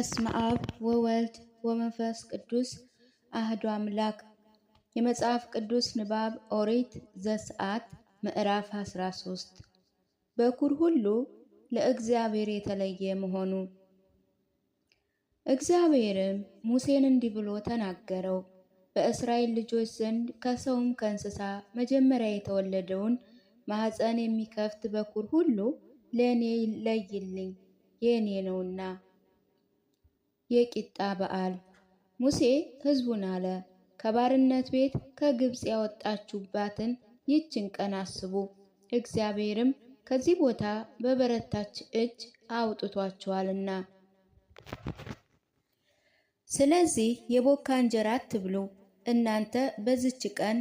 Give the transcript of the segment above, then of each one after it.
በስመ አብ ወወልድ ወመንፈስ ቅዱስ አህዱ አምላክ። የመጽሐፍ ቅዱስ ንባብ ኦሪት ዘጸአት ምዕራፍ 13 በኩር ሁሉ ለእግዚአብሔር የተለየ መሆኑ። እግዚአብሔርም ሙሴን እንዲህ ብሎ ተናገረው። በእስራኤል ልጆች ዘንድ ከሰውም ከእንስሳ መጀመሪያ የተወለደውን ማኅፀን የሚከፍት በኩር ሁሉ ለእኔ ለይልኝ፣ የእኔ ነውና። የቂጣ በዓል። ሙሴ ሕዝቡን አለ፣ ከባርነት ቤት ከግብፅ ያወጣችሁባትን ይችን ቀን አስቡ። እግዚአብሔርም ከዚህ ቦታ በበረታች እጅ አውጥቷችኋልና። ስለዚህ የቦካ እንጀራ አትብሉ፣ እናንተ በዚች ቀን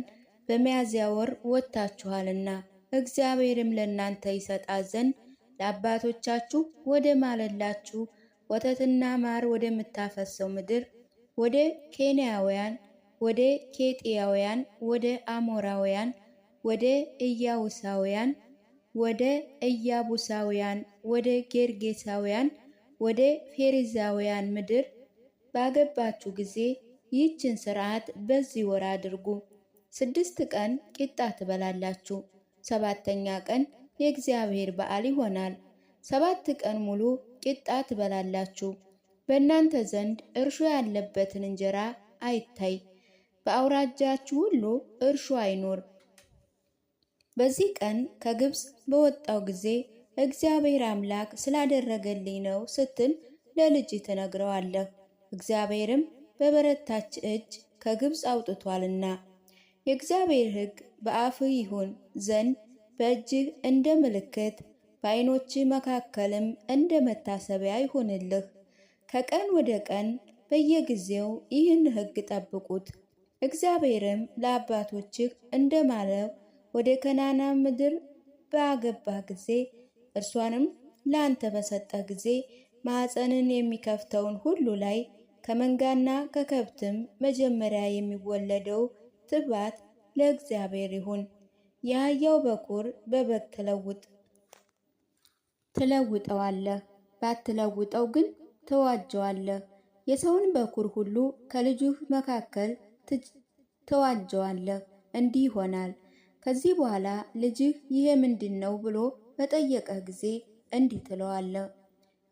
በሚያዝያ ወር ወጥታችኋልና። እግዚአብሔርም ለእናንተ ይሰጣት ዘንድ ለአባቶቻችሁ ወደ ማለላችሁ ወተትና ማር ወደምታፈሰው ምድር ወደ ኬንያውያን፣ ወደ ኬጢያውያን፣ ወደ አሞራውያን፣ ወደ ኢያቡሳውያን፣ ወደ ኢያቡሳውያን፣ ወደ ጌርጌሳውያን፣ ወደ ፌሪዛውያን ምድር ባገባችሁ ጊዜ ይህችን ሥርዓት በዚህ ወር አድርጉ። 6 ቀን ቂጣ ትበላላችሁ። 7ኛ ቀን የእግዚአብሔር በዓል ይሆናል። 7 ቀን ሙሉ ቂጣ ትበላላችሁ። በእናንተ ዘንድ እርሾ ያለበትን እንጀራ አይታይ፣ በአውራጃችሁ ሁሉ እርሾ አይኖር። በዚህ ቀን ከግብፅ በወጣው ጊዜ እግዚአብሔር አምላክ ስላደረገልኝ ነው ስትል ለልጅ ትነግረዋለህ። እግዚአብሔርም በበረታች እጅ ከግብፅ አውጥቷልና። የእግዚአብሔር ሕግ በአፍህ ይሁን ዘንድ በእጅህ እንደ ምልክት በዓይኖች መካከልም እንደ መታሰቢያ ይሁንልህ። ከቀን ወደ ቀን በየጊዜው ይህን ሕግ ጠብቁት። እግዚአብሔርም ለአባቶችህ እንደማለው ወደ ከናና ምድር ባገባህ ጊዜ እርሷንም ለአንተ በሰጠህ ጊዜ ማኅፀንን የሚከፍተውን ሁሉ ላይ ከመንጋና ከከብትም መጀመሪያ የሚወለደው ትባት ለእግዚአብሔር ይሁን። የአህያው በኩር በበግ ትለውጠዋለህ፣ ባትለውጠው ግን ተዋጀዋለህ። የሰውን በኩር ሁሉ ከልጅህ መካከል ተዋጀዋለህ። እንዲህ ይሆናል። ከዚህ በኋላ ልጅህ ይሄ ምንድን ነው ብሎ በጠየቀህ ጊዜ እንዲህ ትለዋለህ፣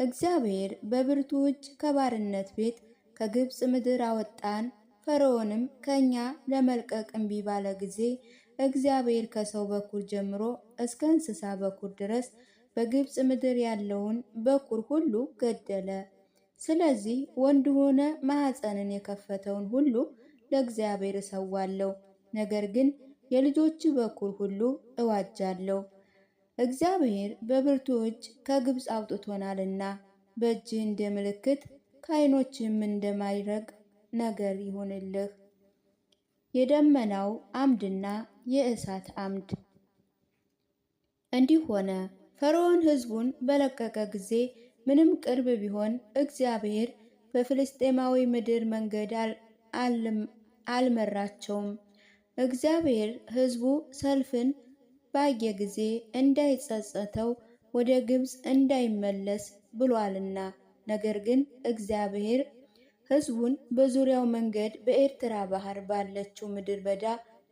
እግዚአብሔር በብርቱ እጅ ከባርነት ቤት ከግብፅ ምድር አወጣን። ፈርዖንም ከእኛ ለመልቀቅ እምቢ ባለ ጊዜ እግዚአብሔር ከሰው በኩር ጀምሮ እስከ እንስሳ በኩር ድረስ በግብፅ ምድር ያለውን በኩር ሁሉ ገደለ። ስለዚህ ወንድ ሆነ ማኅፀንን የከፈተውን ሁሉ ለእግዚአብሔር እሰዋለሁ፣ ነገር ግን የልጆች በኩር ሁሉ እዋጃለሁ። እግዚአብሔር በብርቱ እጅ ከግብፅ አውጥቶናልና በእጅህ እንደ ምልክት ከዓይኖችህም እንደማይረግ ነገር ይሁንልህ። የደመናው አምድና የእሳት አምድ። እንዲህ ሆነ፣ ፈርዖን ሕዝቡን በለቀቀ ጊዜ ምንም ቅርብ ቢሆን እግዚአብሔር በፍልስጤማዊ ምድር መንገድ አልመራቸውም። እግዚአብሔር ሕዝቡ ሰልፍን ባየ ጊዜ እንዳይጸጸተው ወደ ግብፅ እንዳይመለስ ብሏልና። ነገር ግን እግዚአብሔር ሕዝቡን በዙሪያው መንገድ በኤርትራ ባህር ባለችው ምድረ በዳ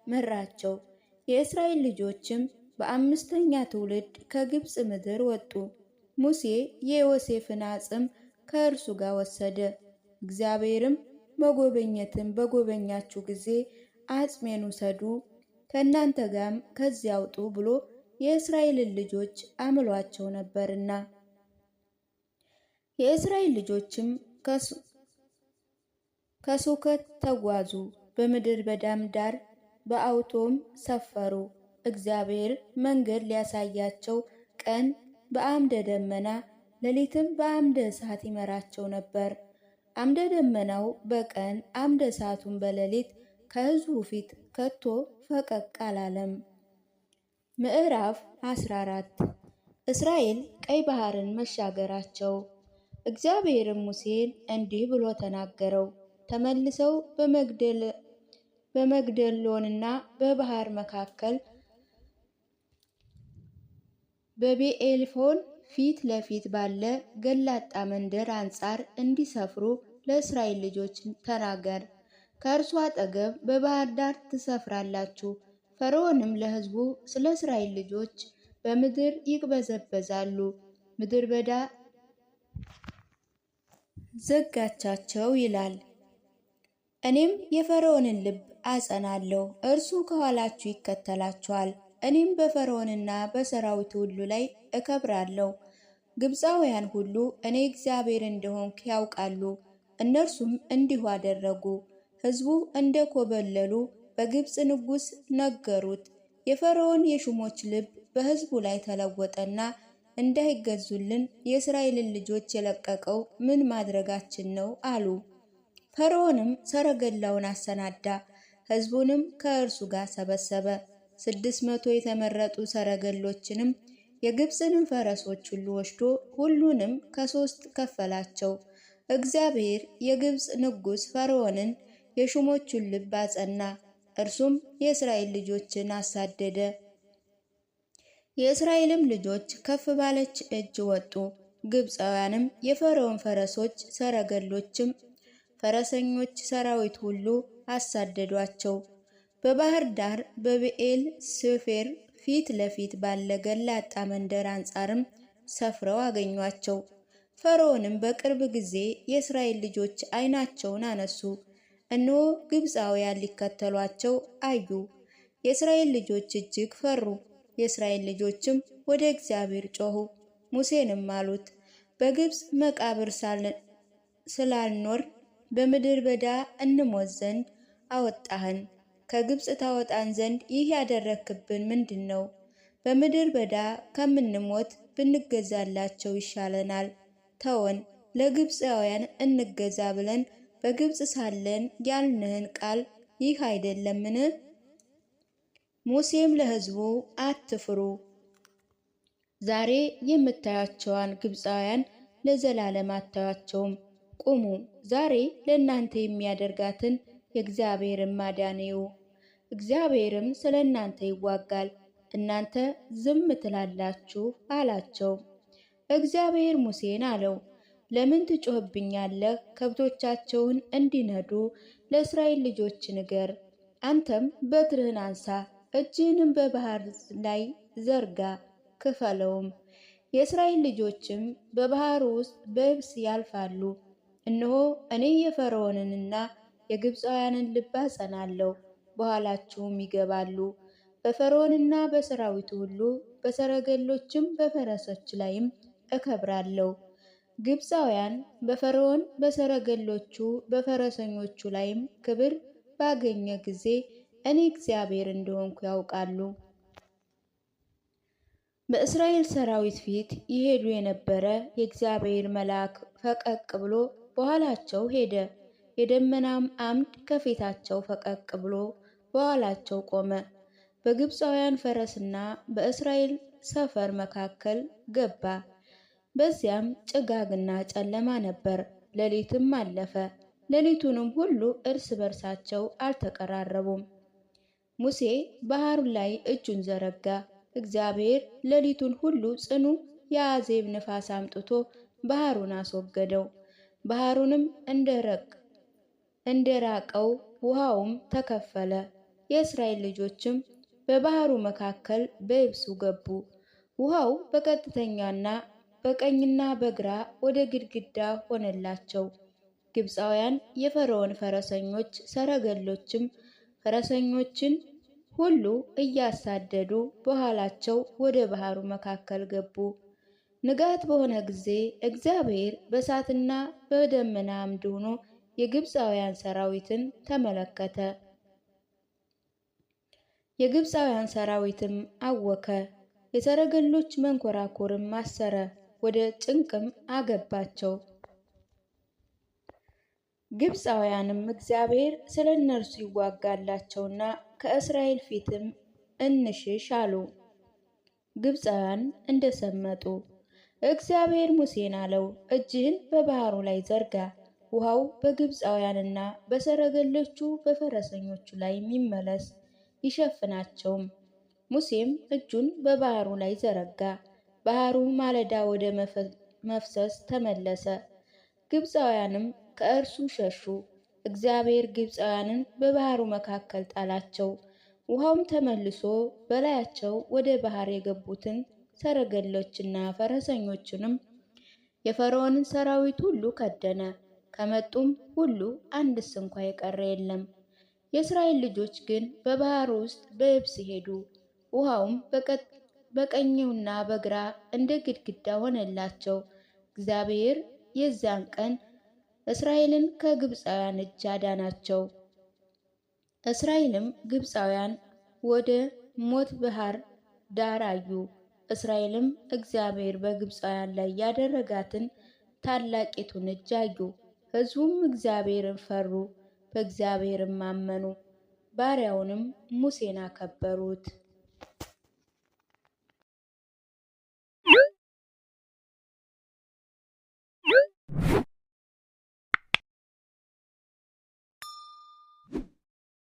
መራቸው። የእስራኤል ልጆችም በአምስተኛ ትውልድ ከግብፅ ምድር ወጡ። ሙሴ የዮሴፍን አጽም ከእርሱ ጋር ወሰደ። እግዚአብሔርም መጎበኘትን በጎበኛችሁ ጊዜ አጽሜን ውሰዱ፣ ከእናንተ ጋርም ከዚያ አውጡ ብሎ የእስራኤልን ልጆች አምሏቸው ነበርና። የእስራኤል ልጆችም ከሱኮት ተጓዙ፣ በምድር በዳም ዳር በአውቶም ሰፈሩ። እግዚአብሔር መንገድ ሊያሳያቸው ቀን በአምደ ደመና ሌሊትም በአምደ እሳት ይመራቸው ነበር። አምደ ደመናው በቀን አምደ እሳቱን በሌሊት ከሕዝቡ ፊት ከቶ ፈቀቅ አላለም። ምዕራፍ 14 እስራኤል ቀይ ባህርን መሻገራቸው። እግዚአብሔርም ሙሴን እንዲህ ብሎ ተናገረው። ተመልሰው በመግደሎንና በባህር መካከል በብዔልፎን ፊት ለፊት ባለ ገላጣ መንደር አንጻር እንዲሰፍሩ ለእስራኤል ልጆች ተናገር። ከእርሱ አጠገብ በባህር ዳር ትሰፍራላችሁ። ፈርዖንም ለሕዝቡ ስለ እስራኤል ልጆች በምድር ይቅበዘበዛሉ፣ ምድር በዳ ዘጋቻቸው ይላል። እኔም የፈርዖንን ልብ አጸናለሁ፣ እርሱ ከኋላችሁ ይከተላችኋል። እኔም በፈርዖንና በሰራዊቱ ሁሉ ላይ እከብራለሁ። ግብፃውያን ሁሉ እኔ እግዚአብሔር እንደሆንኩ ያውቃሉ። እነርሱም እንዲሁ አደረጉ። ሕዝቡ እንደ ኮበለሉ በግብፅ ንጉሥ ነገሩት። የፈርዖን የሹሞች ልብ በሕዝቡ ላይ ተለወጠና እንዳይገዙልን የእስራኤልን ልጆች የለቀቀው ምን ማድረጋችን ነው አሉ። ፈርዖንም ሰረገላውን አሰናዳ፣ ሕዝቡንም ከእርሱ ጋር ሰበሰበ። 600 የተመረጡ ሰረገሎችንም የግብፅንም ፈረሶች ሁሉ ወስዶ ሁሉንም ከ3 ከፈላቸው። እግዚአብሔር የግብፅ ንጉሥ ፈርዖንን የሹሞቹን ልብ አጸና፣ እርሱም የእስራኤል ልጆችን አሳደደ። የእስራኤልም ልጆች ከፍ ባለች እጅ ወጡ። ግብፃውያንም የፈርዖን ፈረሶች፣ ሰረገሎችም ፈረሰኞች ሰራዊት ሁሉ አሳደዷቸው። በባህር ዳር በብኤል ስፌር ፊት ለፊት ባለ ገላጣ መንደር አንጻርም ሰፍረው አገኟቸው። ፈርዖንም በቅርብ ጊዜ የእስራኤል ልጆች ዓይናቸውን አነሱ፣ እነሆ ግብፃውያን ሊከተሏቸው አዩ። የእስራኤል ልጆች እጅግ ፈሩ። የእስራኤል ልጆችም ወደ እግዚአብሔር ጮኹ፣ ሙሴንም አሉት፣ በግብፅ መቃብር ስላልኖር በምድር በዳ እንሞት ዘንድ አወጣህን። ከግብፅ ታወጣን ዘንድ ይህ ያደረክብን ምንድን ነው? በምድር በዳ ከምንሞት ብንገዛላቸው ይሻለናል። ተወን፣ ለግብፃውያን እንገዛ ብለን በግብፅ ሳለን ያልንህን ቃል ይህ አይደለምን? ሙሴም ለሕዝቡ አትፍሩ፣ ዛሬ የምታያቸዋን ግብፃውያን ለዘላለም አታያቸውም። ቁሙ፣ ዛሬ ለእናንተ የሚያደርጋትን የእግዚአብሔርን ማዳን እዩ። እግዚአብሔርም ስለ እናንተ ይዋጋል፣ እናንተ ዝም ትላላችሁ አላቸው። እግዚአብሔር ሙሴን አለው፣ ለምን ትጮህብኛለህ? ከብቶቻቸውን እንዲነዱ ለእስራኤል ልጆች ንገር። አንተም በትርህን አንሳ፣ እጅህንም በባህር ላይ ዘርጋ፣ ክፈለውም። የእስራኤል ልጆችም በባህሩ ውስጥ በየብስ ያልፋሉ። እነሆ እኔ የፈርዖንንና የግብፃውያንን ልብ አጸናለሁ፣ በኋላቸውም ይገባሉ። በፈርዖንና በሰራዊቱ ሁሉ በሰረገሎችም በፈረሶች ላይም እከብራለሁ። ግብፃውያን በፈርዖን በሰረገሎቹ በፈረሰኞቹ ላይም ክብር ባገኘ ጊዜ እኔ እግዚአብሔር እንደሆንኩ ያውቃሉ። በእስራኤል ሰራዊት ፊት ይሄዱ የነበረ የእግዚአብሔር መልአክ ፈቀቅ ብሎ በኋላቸው ሄደ። የደመናም አምድ ከፊታቸው ፈቀቅ ብሎ በኋላቸው ቆመ። በግብፃውያን ፈረስና በእስራኤል ሰፈር መካከል ገባ። በዚያም ጭጋግና ጨለማ ነበር። ሌሊትም አለፈ። ሌሊቱንም ሁሉ እርስ በርሳቸው አልተቀራረቡም። ሙሴ ባህሩ ላይ እጁን ዘረጋ። እግዚአብሔር ሌሊቱን ሁሉ ጽኑ የአዜብ ንፋስ አምጥቶ ባህሩን አስወገደው። ባህሩንም እንደራቀው ውሃውም ተከፈለ። የእስራኤል ልጆችም በባህሩ መካከል በየብሱ ገቡ። ውሃው በቀጥተኛና በቀኝና በግራ ወደ ግድግዳ ሆነላቸው። ግብፃውያን የፈርዖን ፈረሰኞች ሰረገሎችም ፈረሰኞችን ሁሉ እያሳደዱ በኋላቸው ወደ ባህሩ መካከል ገቡ። ንጋት በሆነ ጊዜ እግዚአብሔር በእሳትና በደመና አምድ ሆኖ የግብፃውያን ሰራዊትን ተመለከተ። የግብፃውያን ሰራዊትም አወከ፣ የሰረገሎች መንኮራኩርም አሰረ፣ ወደ ጭንቅም አገባቸው። ግብፃውያንም እግዚአብሔር ስለ እነርሱ ይዋጋላቸውና ከእስራኤል ፊትም እንሽሽ አሉ። ግብፃውያን እንደሰመጡ እግዚአብሔር ሙሴን አለው፣ እጅህን በባህሩ ላይ ዘርጋ፣ ውሃው በግብፃውያንና በሰረገሎቹ በፈረሰኞቹ ላይ ይመለስ ይሸፍናቸውም። ሙሴም እጁን በባህሩ ላይ ዘረጋ፣ ባህሩ ማለዳ ወደ መፍሰስ ተመለሰ። ግብፃውያንም ከእርሱ ሸሹ። እግዚአብሔር ግብፃውያንን በባህሩ መካከል ጣላቸው። ውሃውም ተመልሶ በላያቸው ወደ ባህር የገቡትን ሰረገሎችና ፈረሰኞችንም የፈርዖንን ሰራዊት ሁሉ ከደነ። ከመጡም ሁሉ አንድስ እንኳ የቀረ የለም። የእስራኤል ልጆች ግን በባህር ውስጥ በየብስ ሄዱ። ውሃውም በቀኝና በግራ እንደ ግድግዳ ሆነላቸው። እግዚአብሔር የዚያን ቀን እስራኤልን ከግብፃውያን እጅ አዳናቸው። እስራኤልም ግብፃውያን ወደ ሞት ባህር ዳር አዩ። እስራኤልም እግዚአብሔር በግብፃውያን ላይ ያደረጋትን ታላቂቱን እጅ አዩ። ሕዝቡም እግዚአብሔርን ፈሩ፣ በእግዚአብሔርም አመኑ፣ ባሪያውንም ሙሴን አከበሩት።